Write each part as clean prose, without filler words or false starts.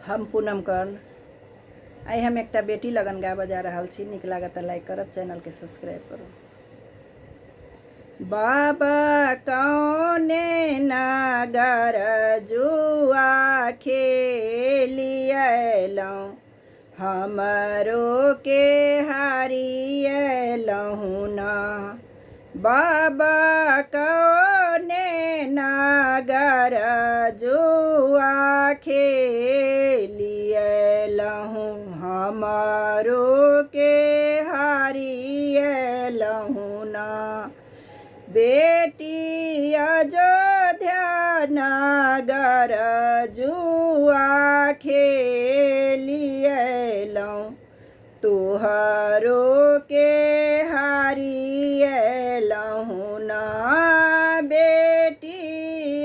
हम पूनम कर्ण आई हम एक बेटी लगन गा बजा रहा छी। निक लागत लाइक करब, चैनल के सब्सक्राइब करो। बाबा कौने नगर जुआ खेलियलौं, हमरो के हारियलहुँ ना। बाबा कौने नगर जुआ खेलियलहुँ, हमरो के हारियलहुँ ना। बेटी अयोध्या नगर जुआ खेलियलहुँ, तुहरो के हारियलहुँ ना। बेटी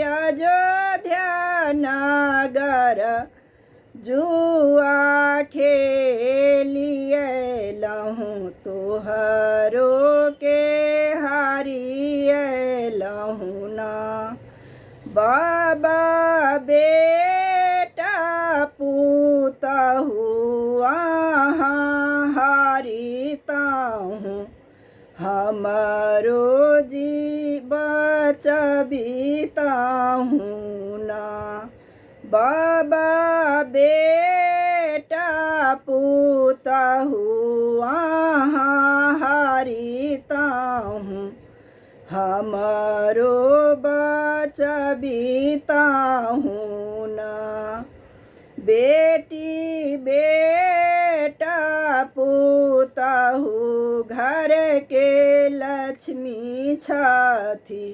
अयोध्या नगर जुआ खेलियलहुँ, तुहरो के हारियलहुँ ना। बाबा बेटा पुतहु अहाँ हारिताहूँ, हमरो जीव बचबिताहूँ ना। बाबा बेटा पुतहु अहाँ हारिताहूँ, हमरो बचबिताहूँ ना। बेटी बेटा पुतहु घर के लक्ष्मी छथि,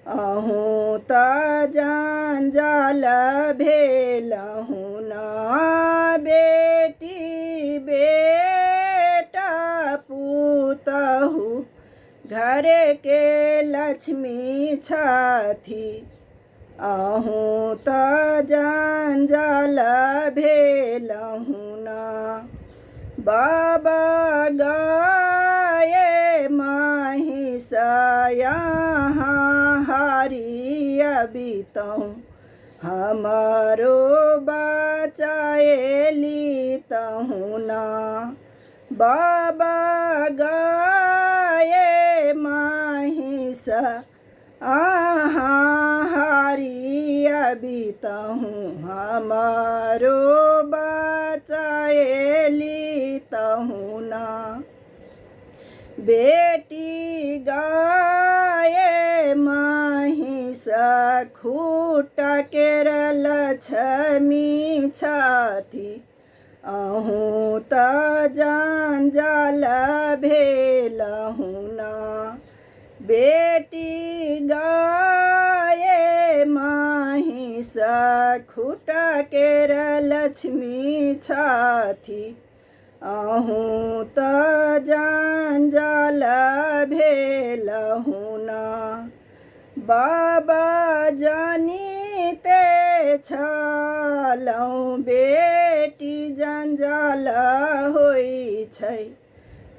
अहूँ त जंजाल भेलहुँ ना। बेटी बेटा पुतहु घर के लक्ष्मी छथि, अहूँ त जंजाल भेलहुँ ना। बाबा गाय महिष यहाँ हारियबितहुँ, हमरो बचाएलितहुँ ना। बाबा गाय महिष अहाँ हारियबितहुँ, हमरो बचाएलितहुँ ना। बेटी गाय महिष खूट केर लक्ष्मी छथि, अहूँ त जंजाल भेलहुँ ना। बेटी गाय महिष खूट केर लक्ष्मी छथि, अहूँ त जंजाल भेलहुँ ना। बाबा जानिते छलहुँ बेटी जंजाल होइ छै,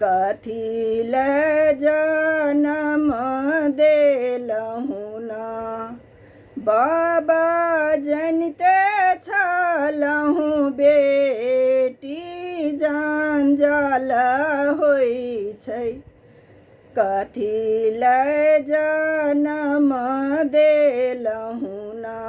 कथी ले जनम देलहुँ ना। बाबा जानिते छलहुँ बेटी जंजाल होइ छै, कथी ले जनम देलहुँ ना।